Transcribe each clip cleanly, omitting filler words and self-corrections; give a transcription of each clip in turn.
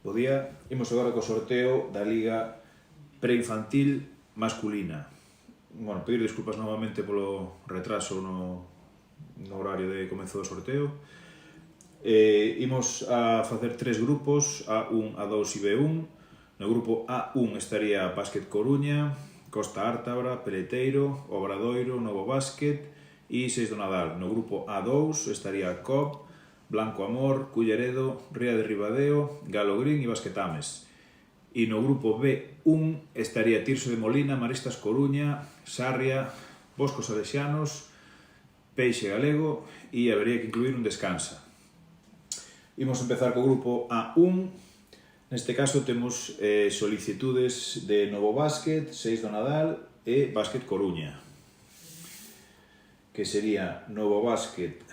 Bo día, imos agora co sorteo da Liga Preinfantil Masculina. Bueno, pedir desculpas novamente polo retraso no horario de comezo do sorteo. Imos a facer tres grupos, A1, A2 e B1. No grupo A1 estaría Básquet Coruña, Costa Ártabra, Peleteiro, Obradoiro, Novo Básquet e Seis do Nadal. No grupo A2 estaría COP, Blanco Amor, Culleredo, Ría de Ribadeo, Galo Green e Basquetames. E no grupo B1 estaría Tirso de Molina, Maristas Coruña, Sarria, Boscos Salesianos, Peixe Galego e habería que incluir un Descansa. Imos empezar co grupo A1. Neste caso temos solicitudes de Novo Básquet, Seis do Nadal e Básquet Coruña, que sería Novo Básquet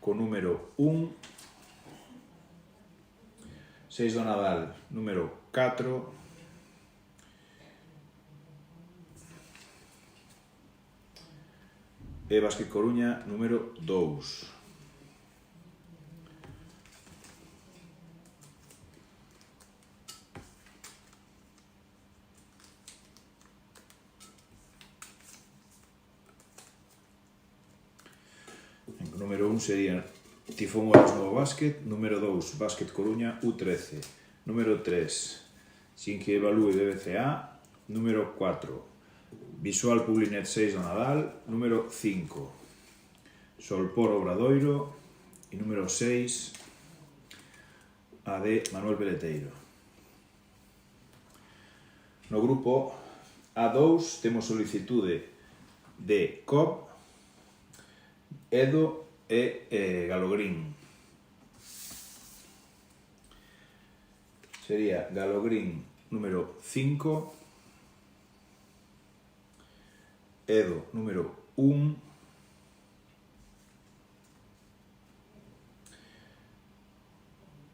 co número 1, Seis do Nadal número 4, e Básquet Coruña número 2. O número 1 sería Tifón Olas Novo Básquet, número 2 Básquet Coruña U13, número 3 Sin que evalúe BBCA, número 4 Visual Publinet 6 do Nadal, número 5 Solpor Obradoiro e número 6 AD Manuel Peleteiro. No grupo A2 temos solicitude de COP, Edo e Galo Green. Sería Galo Green número 5, Edo número 1,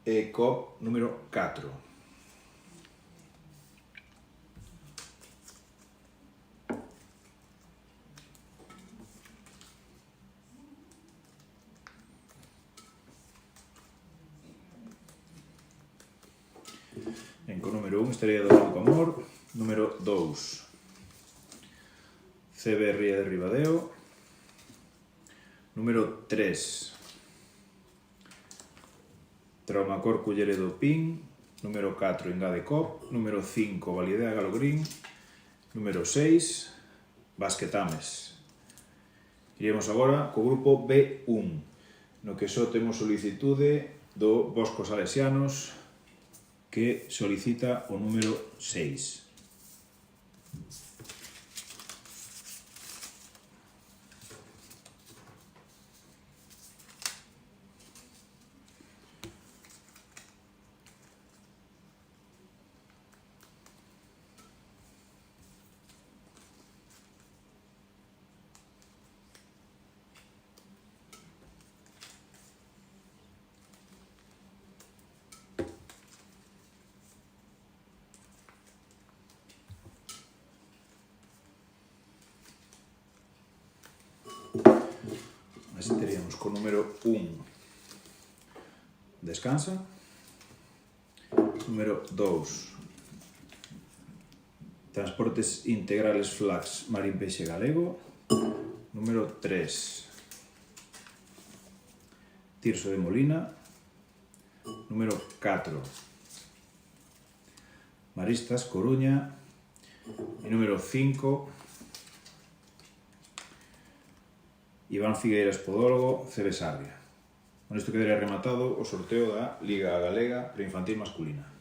e COP número 4. Co número 1 estaría do Blanco Amor, número 2 CB Ría de Ribadeo, número 3 Traumacor Culleredo Pin, número 4 Engade Cop, número 5 Validea Galo Green, número 6 Basquetames. Iremos agora co grupo B1, no que só temos solicitude do Boscos Salesianos, que solicita o número 6. Así teríamos co número 1 Descansa, número 2 Transportes Integrales Flax Marín Peixe Galego, número 3 Tirso de Molina, número 4 Maristas Coruña e número 5 Iván Figueiras Podólogo, CB Sarria. Con isto quedaría rematado o sorteo da Liga Galega Preinfantil Masculina.